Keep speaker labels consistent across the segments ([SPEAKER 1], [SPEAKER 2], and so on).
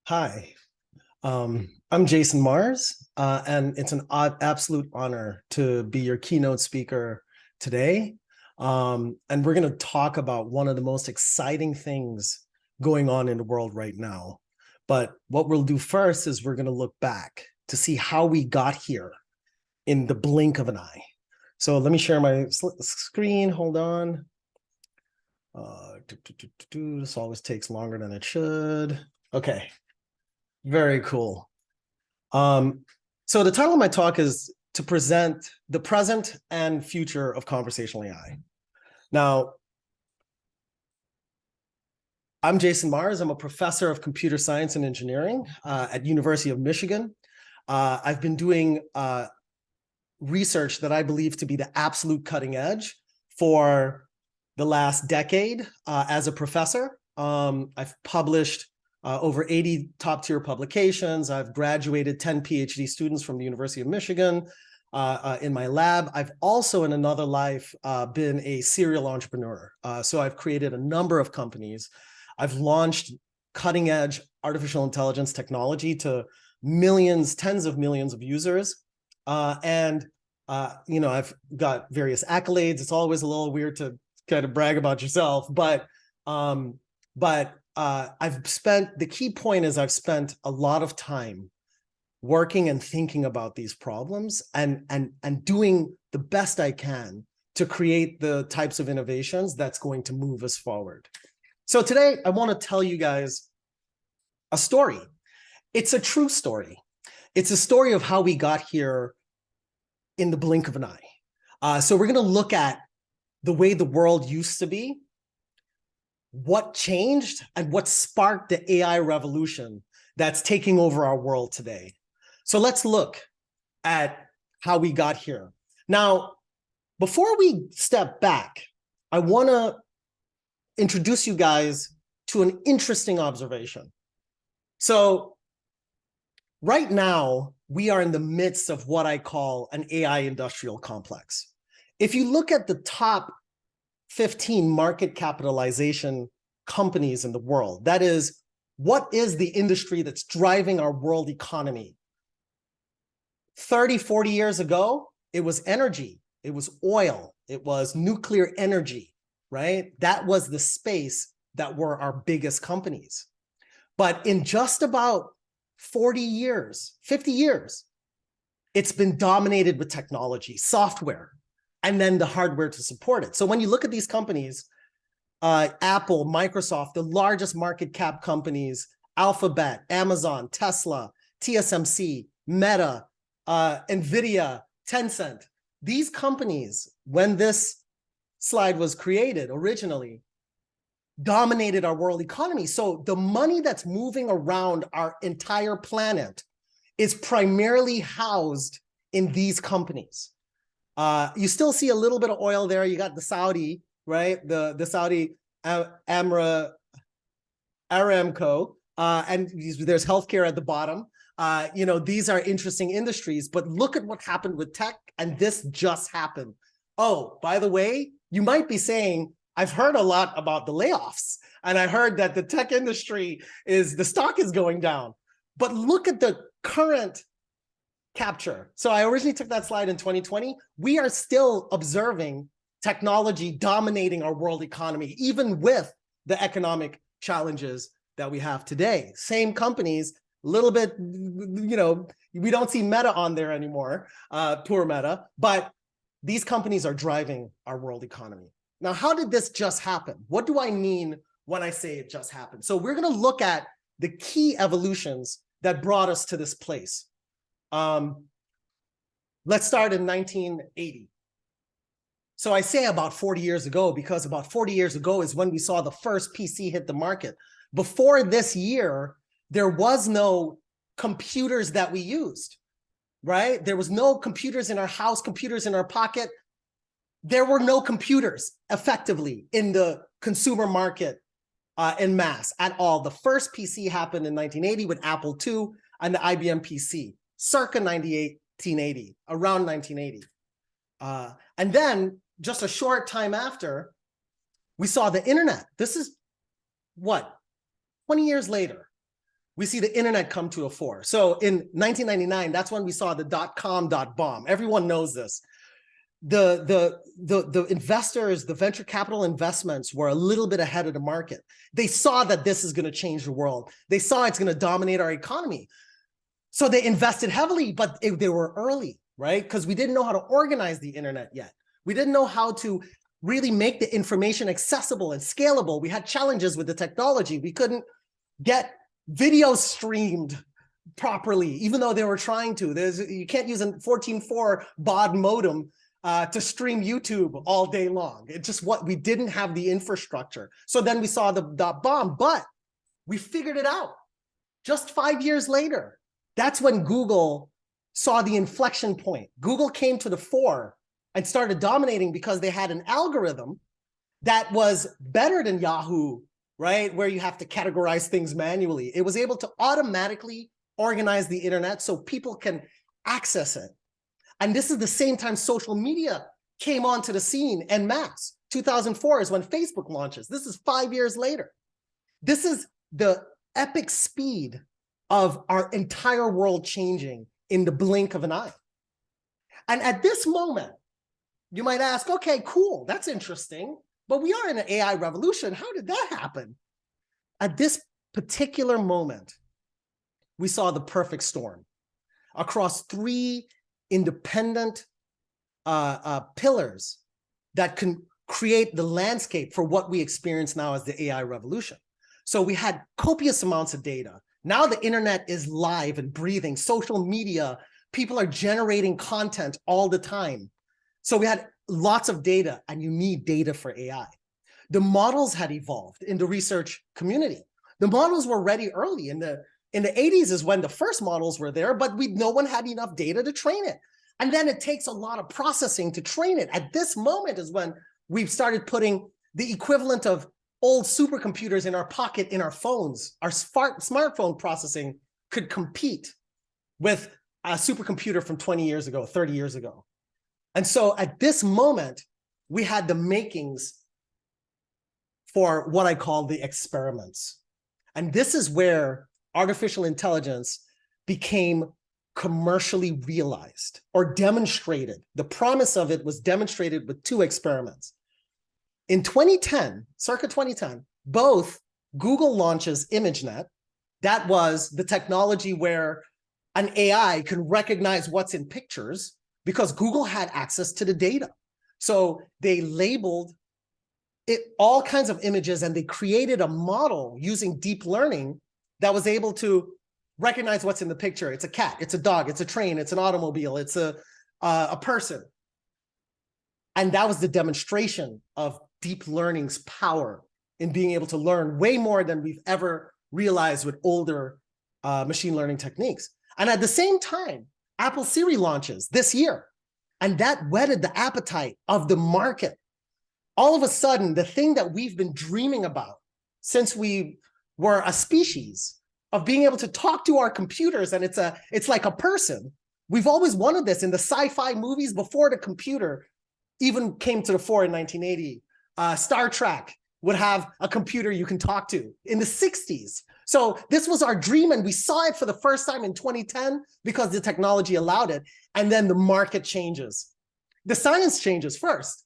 [SPEAKER 1] Hi, I'm Jason Mars, and it's an absolute honor to be your keynote speaker today. And we're going to talk about one of the most exciting things going on in the world right now. But what we'll do first is we're going to look back to see how we got here in the blink of an eye. So let me share my screen. Hold on. This always takes longer than it should. Okay. Very cool. So the title of my talk is to present the present and future of conversational AI. Now, I'm Jason Mars. I'm a professor of computer science and engineering at University of Michigan. I've been doing research that I believe to be the absolute cutting edge for the last decade as a professor. I've published over 80 top-tier publications. I've graduated 10 PhD students from the University of Michigan in my lab. I've also, in another life, been a serial entrepreneur. So I've created a number of companies. I've launched cutting-edge artificial intelligence technology to millions, tens of millions of users. I've got various accolades. It's always a little weird to kind of brag about yourself, but the key point is I've spent a lot of time working and thinking about these problems and doing the best I can to create the types of innovations that's going to move us forward. So today I want to tell you guys a story. It's a true story. It's a story of how we got here in the blink of an eye. So we're going to look at the way the world used to be, what changed, and what sparked the AI revolution that's taking over our world today. So let's look at how we got here. Now, before we step back, I want to introduce you guys to an interesting observation. So right now, we are in the midst of what I call an AI industrial complex. If you look at the top 15 market capitalization companies in the world, that is, what is the industry that's driving our world economy? 30, 40 years ago, it was energy, it was oil, it was nuclear energy, right? That was the space that were our biggest companies. But in just about 40 years, 50 years, it's been dominated with technology, software, and then the hardware to support it. So when you look at these companies, Apple, Microsoft, the largest market cap companies, Alphabet, Amazon, Tesla, TSMC, Meta, NVIDIA, Tencent, these companies, when this slide was created originally, dominated our world economy. So the money that's moving around our entire planet is primarily housed in these companies. You still see a little bit of oil there. You got the Saudi, right? The Saudi Aramco, and there's healthcare at the bottom. These are interesting industries, but look at what happened with tech, and this just happened. Oh, by the way, you might be saying, I've heard a lot about the layoffs, and I heard that the tech industry the stock is going down, but look at the current capture. So I originally took that slide in 2020. We are still observing technology dominating our world economy, even with the economic challenges that we have today. Same companies, a little bit, we don't see Meta on there anymore, poor Meta, but these companies are driving our world economy. Now, how did this just happen? What do I mean when I say it just happened? So we're going to look at the key evolutions that brought us to this place. Let's start in 1980. So I say about 40 years ago, because about 40 years ago is when we saw the first PC hit the market. Before this year, there was no computers that we used, right? There was no computers in our house, computers in our pocket. There were no computers effectively in the consumer market en masse at all. The first PC happened in 1980 with Apple II and the IBM PC, circa 1980, around 1980. And then just a short time after, we saw the internet. This is what, 20 years later. we see the internet come to a fore. So in 1999, that's when we saw the .com bomb. Everyone knows this. The investors, the venture capital investments were a little bit ahead of the market. They saw that this is going to change the world. They saw it's going to dominate our economy. So they invested heavily, but they were early, right? Because we didn't know how to organize the internet yet. We didn't know how to really make the information accessible and scalable. We had challenges with the technology. We couldn't get videos streamed properly, even though they were trying to. You can't use a 14.4 baud modem to stream YouTube all day long. It's just we didn't have the infrastructure. So then we saw the bomb, but we figured it out. Just 5 years later, that's when Google saw the inflection point. Google came to the fore and started dominating because they had an algorithm that was better than Yahoo, right? Where you have to categorize things manually. It was able to automatically organize the internet so people can access it. And this is the same time social media came onto the scene en masse. 2004 is when Facebook launches. This is 5 years later. This is the epic speed of our entire world changing in the blink of an eye. And at this moment, you might ask, okay, cool, that's interesting, but we are in an AI revolution. How did that happen? At this particular moment, we saw the perfect storm across three independent pillars that can create the landscape for what we experience now as the AI revolution. So we had copious amounts of data. Now the internet is live and breathing. Social media, people are generating content all the time. So we had lots of data, and you need data for AI. The models had evolved in the research community. The models were ready early. In the 80s is when the first models were there, but no one had enough data to train it. And then it takes a lot of processing to train it. At this moment is when we've started putting the equivalent of old supercomputers in our pocket, in our phones. Our smartphone processing could compete with a supercomputer from 20 years ago, 30 years ago. And so at this moment, we had the makings for what I call the experiments. And this is where artificial intelligence became commercially realized or demonstrated. The promise of it was demonstrated with two experiments. In 2010, circa 2010, both Google launches ImageNet. That was the technology where an AI can recognize what's in pictures because Google had access to the data. So they labeled it all kinds of images, and they created a model using deep learning that was able to recognize what's in the picture. It's a cat, it's a dog, it's a train, it's an automobile, it's a person. And that was the demonstration of deep learning's power in being able to learn way more than we've ever realized with older machine learning techniques. And at the same time, Apple Siri launches this year, and that whetted the appetite of the market. All of a sudden, the thing that we've been dreaming about since we were a species of being able to talk to our computers, and it's like a person. We've always wanted this in the sci-fi movies before the computer even came to the fore in 1980. Star Trek would have a computer you can talk to in the 60s. So this was our dream, and we saw it for the first time in 2010 because the technology allowed it. And then the market changes. The science changes first.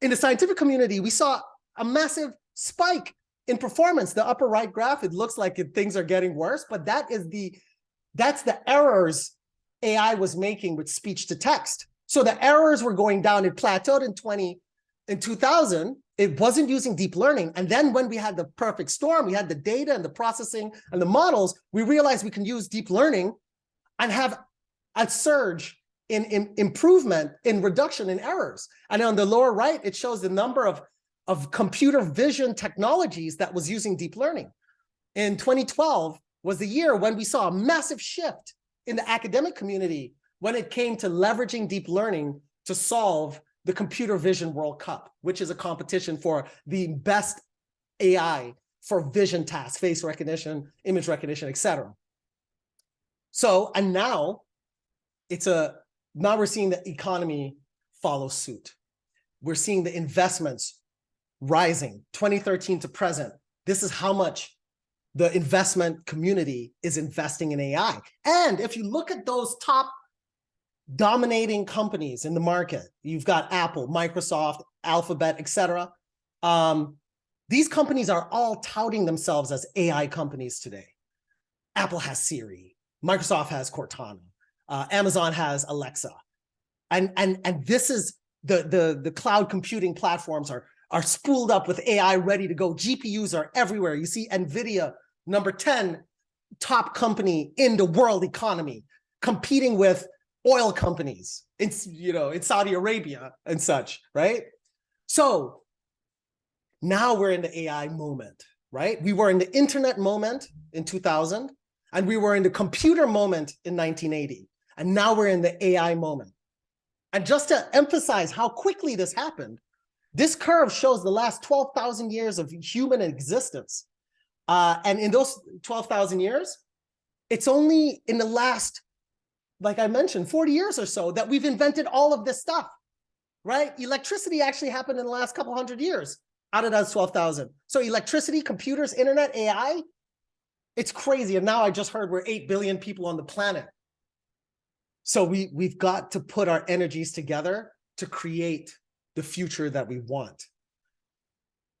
[SPEAKER 1] In the scientific community, we saw a massive spike in performance. The upper right graph, it looks like things are getting worse, but that's the errors AI was making with speech to text. So the errors were going down. It plateaued in 2000. It wasn't using deep learning. And then when we had the perfect storm, we had the data and the processing and the models, we realized we can use deep learning and have a surge in improvement, in reduction in errors. And on the lower right, it shows the number of computer vision technologies that was using deep learning. In 2012 was the year when we saw a massive shift in the academic community when it came to leveraging deep learning to solve the Computer Vision World Cup, which is a competition for the best AI for vision tasks, face recognition, image recognition, etc. So, and now we're seeing the economy follow suit. We're seeing the investments rising, 2013 to present. This is how much the investment community is investing in AI. And if you look at those top dominating companies in the market, you've got Apple, Microsoft, Alphabet, etc. These companies are all touting themselves as AI companies today. Apple has Siri, Microsoft has Cortana, Amazon has Alexa, and this is the cloud computing platforms are spooled up with AI ready to go. GPUs are everywhere. You see NVIDIA, number 10 top company in the world economy, competing with oil companies in Saudi Arabia and such, right? So now we're in the AI moment, right? We were in the internet moment in 2000, and we were in the computer moment in 1980, and now we're in the AI moment. And just to emphasize how quickly this happened, this curve shows the last 12,000 years of human existence. And in those 12,000 years, it's only in the last, like I mentioned, 40 years or so that we've invented all of this stuff, right? Electricity actually happened in the last couple hundred years out of that 12,000. So electricity, computers, internet, AI, it's crazy. And now I just heard we're 8 billion people on the planet. So we've got to put our energies together to create the future that we want.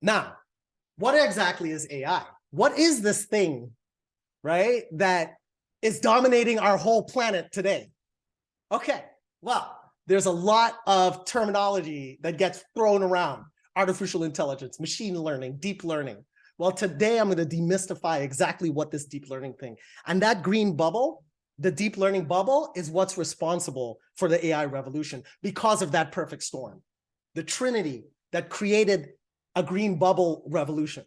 [SPEAKER 1] Now, what exactly is AI? What is this thing, right, that is dominating our whole planet today? Okay, well, there's a lot of terminology that gets thrown around. Artificial intelligence, machine learning, deep learning. Well, today I'm going to demystify exactly what this deep learning thing. And that green bubble, the deep learning bubble, is what's responsible for the AI revolution because of that perfect storm. The trinity that created a green bubble revolution.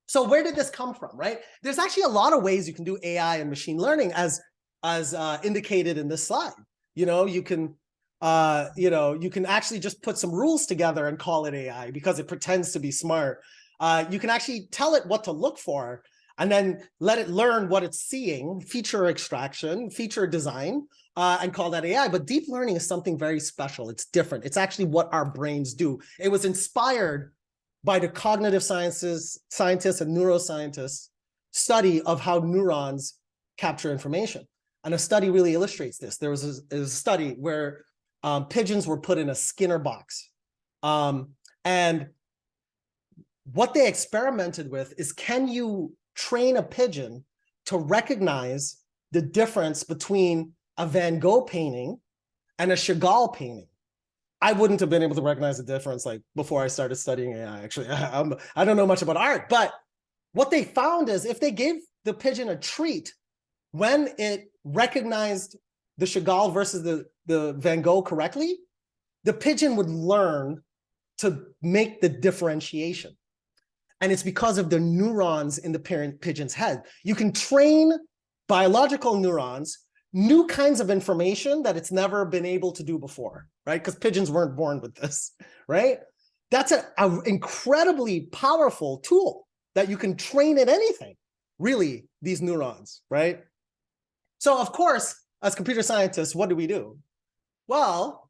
[SPEAKER 1] So where did this come from, right? There's actually a lot of ways you can do AI and machine learning as indicated in this slide. You can actually just put some rules together and call it AI because it pretends to be smart. You can actually tell it what to look for and then let it learn what it's seeing, feature extraction, feature design, and call that AI. But deep learning is something very special. It's different. It's actually what our brains do. It was inspired by the cognitive scientists and neuroscientists study of how neurons capture information. And a study really illustrates this. There was a study where pigeons were put in a Skinner box. And what they experimented with is, can you train a pigeon to recognize the difference between a Van Gogh painting and a Chagall painting? I wouldn't have been able to recognize the difference like before I started studying AI, actually. I don't know much about art, but what they found is if they gave the pigeon a treat when it recognized the Chagall versus the Van Gogh correctly, the pigeon would learn to make the differentiation. And it's because of the neurons in the parent pigeon's head. You can train biological neurons, new kinds of information that it's never been able to do before, right? Because pigeons weren't born with this, right? That's an incredibly powerful tool that you can train at anything, really, these neurons, right? So of course, as computer scientists, what do? Well,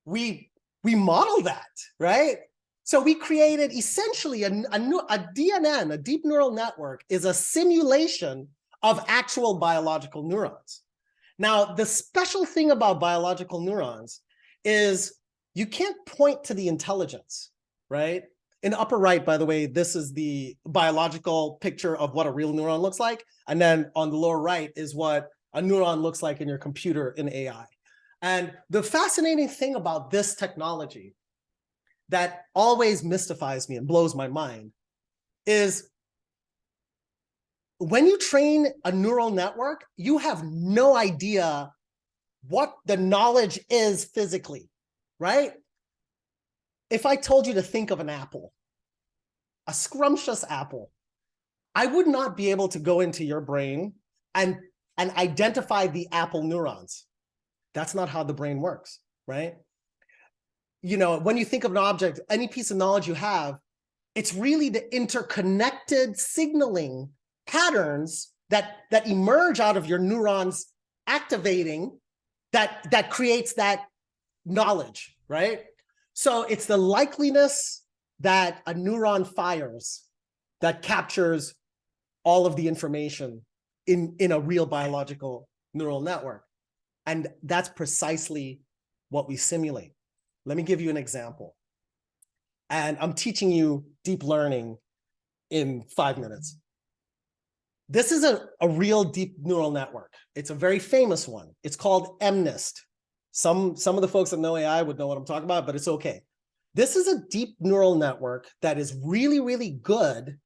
[SPEAKER 1] we model that, right? So we created essentially a DNN, a deep neural network, is a simulation of actual biological neurons. Now, the special thing about biological neurons is you can't point to the intelligence, right? In the upper right, by the way, this is the biological picture of what a real neuron looks like. And then on the lower right is what a neuron looks like in your computer in AI. And the fascinating thing about this technology that always mystifies me and blows my mind is when you train a neural network, you have no idea what the knowledge is physically, right? If I told you to think of an apple, a scrumptious apple, I would not be able to go into your brain and identify the apple neurons. That's not how the brain works, right? When you think of an object, any piece of knowledge you have, it's really the interconnected signaling patterns that emerge out of your neurons activating that creates that knowledge, right? So it's the likeliness that a neuron fires that captures all of the information in a real biological neural network. And that's precisely what we simulate. Let me give you an example. And I'm teaching you deep learning in 5 minutes. This is a real deep neural network. It's a very famous one. It's called MNIST. Some of the folks that know AI would know what I'm talking about, but it's okay. This is a deep neural network that is really, really good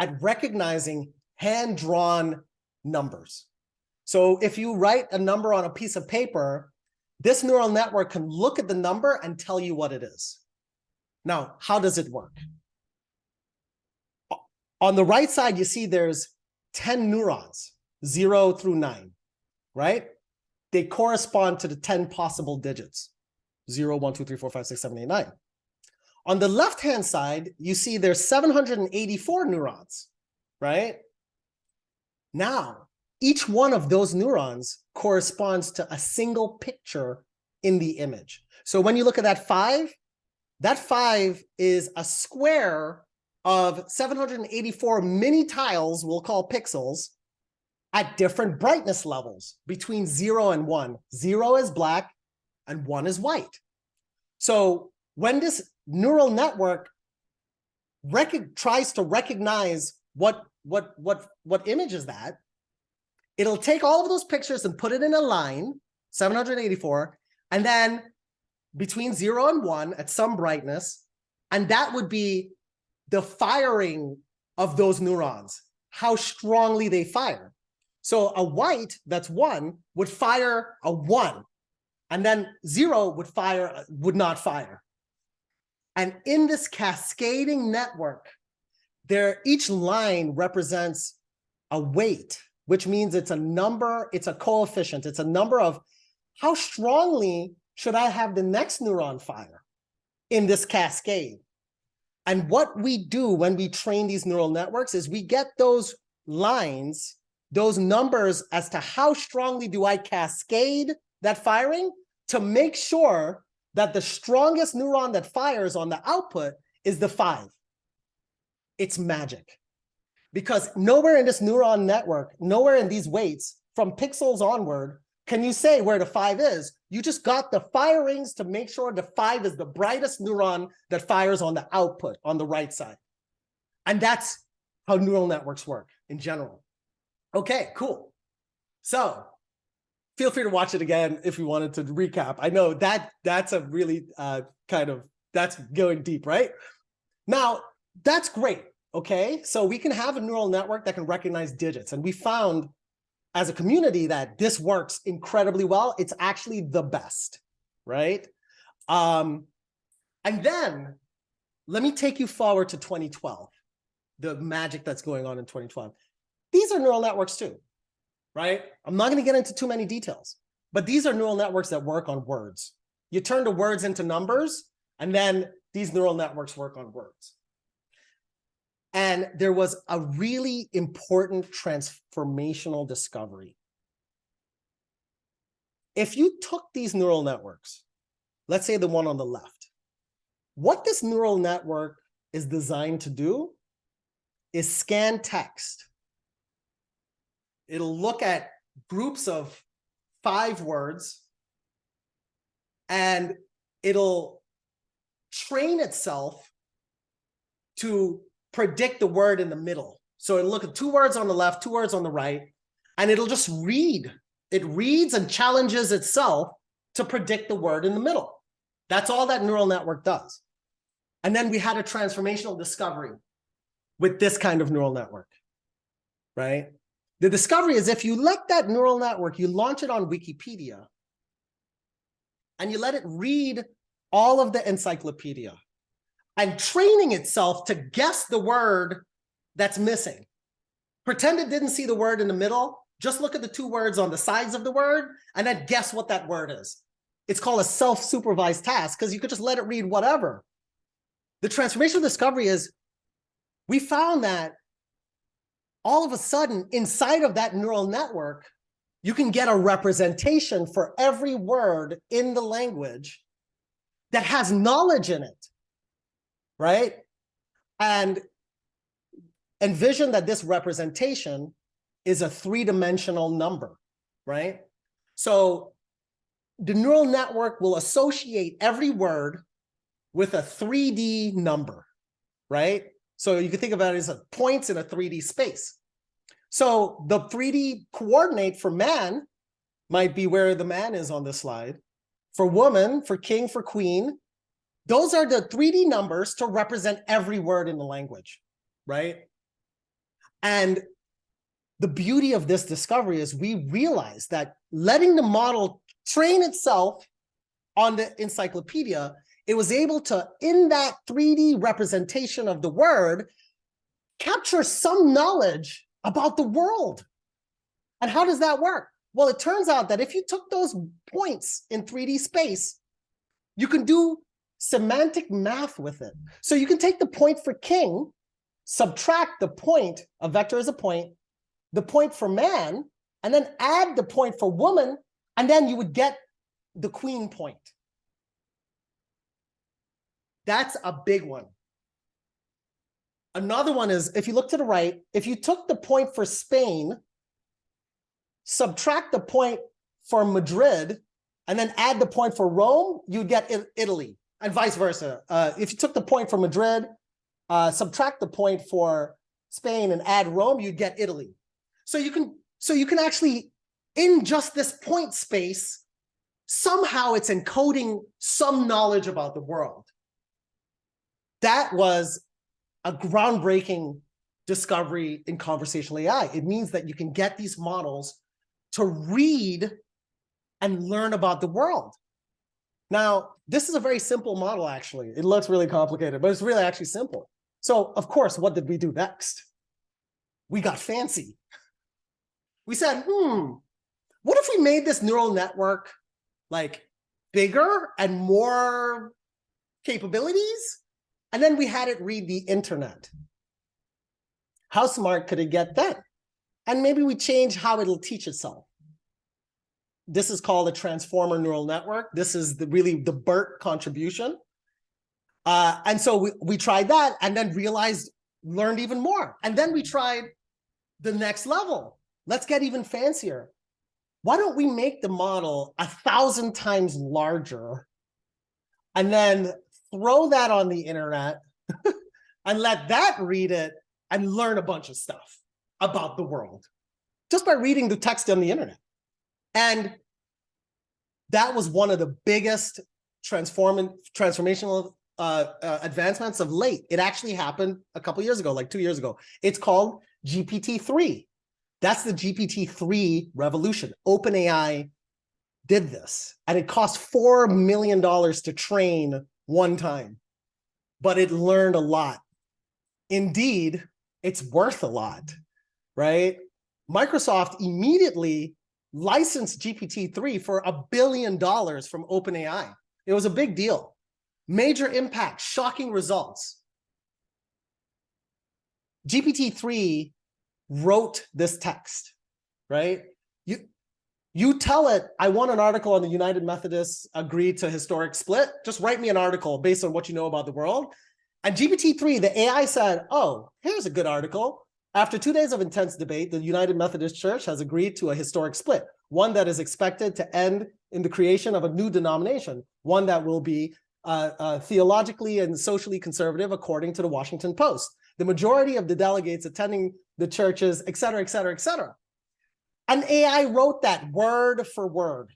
[SPEAKER 1] at recognizing hand-drawn numbers. So if you write a number on a piece of paper, this neural network can look at the number and tell you what it is. Now, how does it work? On the right side, you see there's 10 neurons, 0 through 9, right? They correspond to the 10 possible digits, 0, 1, 2, 3, 4, 5, 6, 7, 8, 9. On the left-hand side, you see there's 784 neurons, right? Now, each one of those neurons corresponds to a single picture in the image. So when you look at that 5 is a square of 784 mini tiles, we'll call pixels, at different brightness levels between 0 and 1. 0 is black and 1 is white. So when this neural network tries to recognize what image is that, it'll take all of those pictures and put it in a line, 784, and then between 0 and 1 at some brightness, and that would be the firing of those neurons, how strongly they fire. So a white, that's 1, would fire a 1, and then 0 would not fire. And in this cascading network, each line represents a weight, which means it's a number, it's a coefficient, it's a number of how strongly should I have the next neuron fire in this cascade. And what we do when we train these neural networks is we get those lines, those numbers as to how strongly do I cascade that firing to make sure that the strongest neuron that fires on the output is the 5. It's magic. Because nowhere in this neuron network, nowhere in these weights, from pixels onward, can you say where the 5 is. You just got the firings to make sure the 5 is the brightest neuron that fires on the output on the right side. And that's how neural networks work in general. Okay, cool. So feel free to watch it again if you wanted to recap. I know that's a really that's going deep, right? Now, that's great, okay? So we can have a neural network that can recognize digits. And we found as a community that this works incredibly well. It's actually the best, right? And then let me take you forward to 2012, the magic that's going on in 2012. These are neural networks too, right? I'm not going to get into too many details, but these are neural networks that work on words. You turn the words into numbers, and then these neural networks work on words. And there was a really important transformational discovery. If you took these neural networks, let's say the one on the left, what this neural network is designed to do is scan text. It'll look at groups of 5 words, and it'll train itself to predict the word in the middle. So it'll look at 2 words on the left, 2 words on the right, and it'll just read. It reads and challenges itself to predict the word in the middle. That's all that neural network does. And then we had a transformational discovery with this kind of neural network, right? The discovery is if you let that neural network, you launch it on Wikipedia, and you let it read all of the encyclopedia, and training itself to guess the word that's missing. Pretend it didn't see the word in the middle. Just look at the 2 words on the sides of the word, and then guess what that word is. It's called a self-supervised task because you could just let it read whatever. The transformational discovery is we found that all of a sudden, inside of that neural network, you can get a representation for every word in the language that has knowledge in it, right? And envision that this representation is a three-dimensional number, right? So the neural network will associate every word with a 3D number, right? So you can think about it as points in a 3D space. So the 3D coordinate for man might be where the man is on the slide. For woman, for king, for queen, those are the 3D numbers to represent every word in the language, right? And the beauty of this discovery is we realized that letting the model train itself on the encyclopedia, it was able to, in that 3D representation of the word, capture some knowledge about the world. And how does that work? Well, it turns out that if you took those points in 3D space, you can do semantic math with it. So you can take the point for king, subtract the point, a vector is a point, the point for man, and then add the point for woman, and then you would get the queen point. That's a big one. Another one is, if you look to the right, if you took the point for Spain, subtract the point for Madrid, and then add the point for Rome, you'd get Italy, and vice versa. If you took the point for Madrid, subtract the point for Spain, and add Rome, you'd get Italy. So you can actually, in just this point space, somehow it's encoding some knowledge about the world. That was a groundbreaking discovery in conversational AI. It means that you can get these models to read and learn about the world. Now, this is a very simple model, actually. It looks really complicated, but it's really actually simple. So, of course, what did we do next? We got fancy. We said, what if we made this neural network like bigger and more capabilities? And then we had it read the internet. How smart could it get then? And maybe we change how it'll teach itself. This is called a transformer neural network. This is really the BERT contribution. And so we tried that and then learned even more. And then we tried the next level. Let's get even fancier. Why don't we make the model 1,000 times larger and then throw that on the internet and let that read it and learn a bunch of stuff about the world just by reading the text on the internet. And that was one of the biggest transformational advancements of late. It actually happened a couple years ago, like 2 years ago. It's called GPT-3. That's the GPT-3 revolution. OpenAI did this, and it cost $4 million to train one time, but it learned a lot. Indeed, it's worth a lot, right? Microsoft immediately licensed GPT-3 for $1 billion from OpenAI. It was a big deal. Major impact, shocking results. GPT-3 wrote this text, right? You tell it, I want an article on the United Methodists agreed to historic split. Just write me an article based on what you know about the world. And GPT-3, the AI said, oh, here's a good article. After 2 days of intense debate, the United Methodist Church has agreed to a historic split, one that is expected to end in the creation of a new denomination, one that will be theologically and socially conservative, according to the Washington Post. The majority of the delegates attending the churches, et cetera, et cetera, et cetera. And AI wrote that word for word.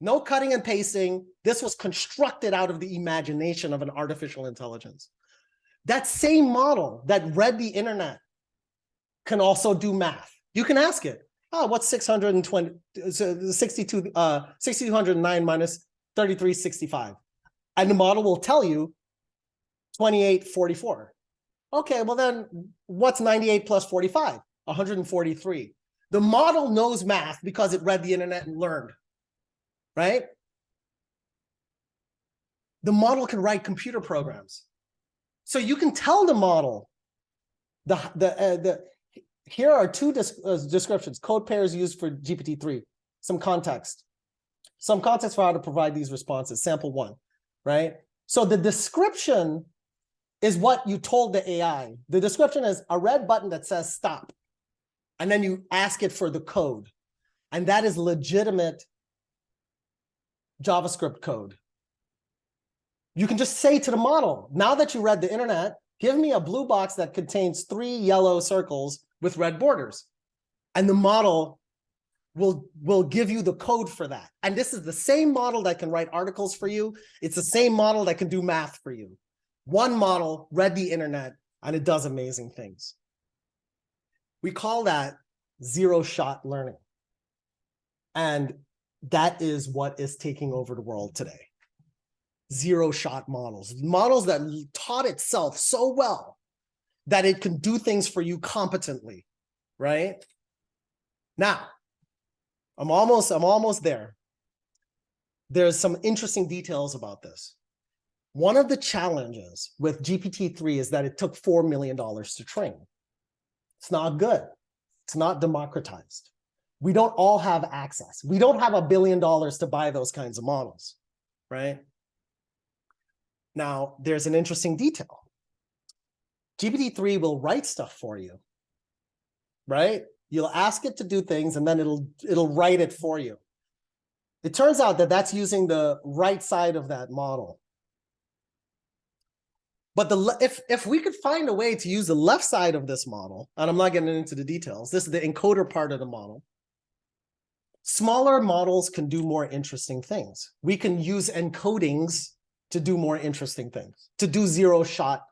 [SPEAKER 1] No cutting and pasting. This was constructed out of the imagination of an artificial intelligence. That same model that read the internet can also do math. You can ask it, oh, what's 6,209 minus 3,365? And the model will tell you 2844. Okay, well then what's 98 plus 45? 143. The model knows math because it read the internet and learned, right? The model can write computer programs. So you can tell the model, here are two descriptions, code pairs used for GPT-3, some context for how to provide these responses, sample one, right? So the description is what you told the AI. The description is a red button that says stop. And then you ask it for the code. And that is legitimate JavaScript code. You can just say to the model, now that you read the internet, give me a blue box that contains 3 yellow circles with red borders. And the model will give you the code for that. And this is the same model that can write articles for you. It's the same model that can do math for you. One model read the internet, and it does amazing things. We call that zero-shot learning. And that is what is taking over the world today. Zero-shot models. Models that taught itself so well that it can do things for you competently, right? Now, I'm almost there. There's some interesting details about this. One of the challenges with GPT-3 is that it took $4 million to train. It's not good. It's not democratized. We don't all have access. We don't have $1 billion to buy those kinds of models, right? Now, there's an interesting detail. GPT-3 will write stuff for you, right? You'll ask it to do things, and then it'll write it for you. It turns out that that's using the right side of that model. But if we could find a way to use the left side of this model, and I'm not getting into the details, this is the encoder part of the model, smaller models can do more interesting things. We can use encodings to do more interesting things, to do zero-shot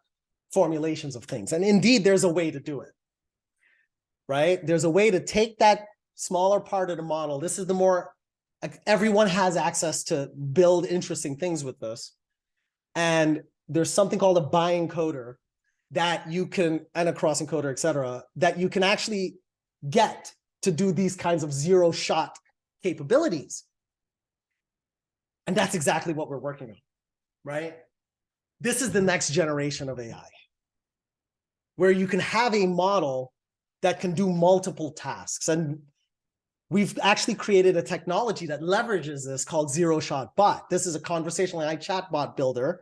[SPEAKER 1] formulations of things. And indeed, there's a way to do it, right? There's a way to take that smaller part of the model. This is the more, everyone has access to build interesting things with this. And there's something called a bi-encoder that you can, and a cross-encoder, et cetera, that you can actually get to do these kinds of zero-shot capabilities. And that's exactly what we're working on, right? This is the next generation of AI, where you can have a model that can do multiple tasks. And we've actually created a technology that leverages this called Zero-Shot Bot. This is a conversational AI chatbot builder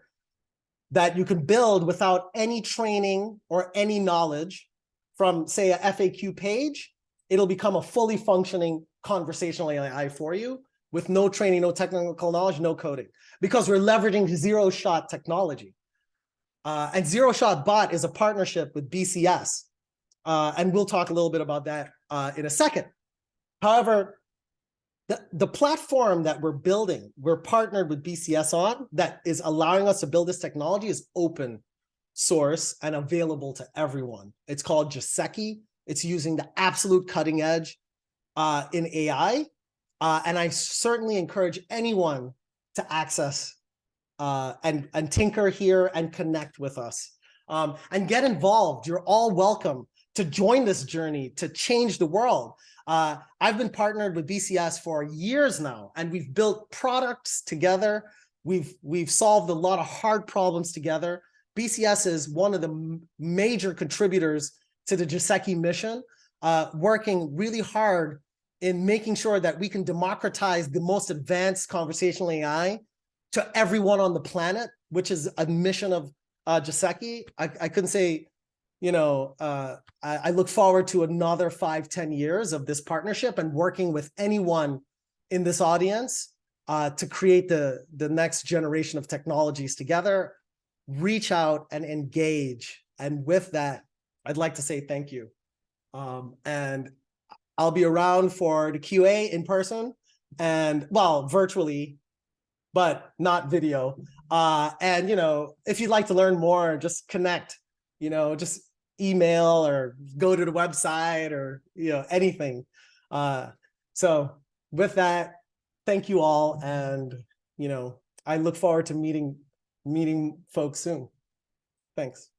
[SPEAKER 1] that you can build without any training or any knowledge from, say, a FAQ page. It'll become a fully functioning conversational AI for you with no training, no technical knowledge, no coding, because we're leveraging zero-shot technology. And Zero-Shot Bot is a partnership with BCS. And we'll talk a little bit about that in a second. However, the platform that we're building, we're partnered with BCS on, that is allowing us to build this technology, is open source and available to everyone. It's called Giseki. It's using the absolute cutting edge in AI. And I certainly encourage anyone to access and tinker here and connect with us and get involved. You're all welcome to join this journey to change the world. I've been partnered with BCS for years now, and we've built products together. We've solved a lot of hard problems together. BCS is one of the major contributors to the Giseki mission, working really hard in making sure that we can democratize the most advanced conversational AI to everyone on the planet, which is a mission of Giseki. I couldn't say, I look forward to another 5-10 years of this partnership and working with anyone in this audience to create the next generation of technologies together. Reach out and engage. And with that, I'd like to say thank you. And I'll be around for the QA in person and, well, virtually, but not video. And, if you'd like to learn more, just connect, just email or go to the website or, anything. So with that, thank you all. And, I look forward to meeting folks soon. Thanks.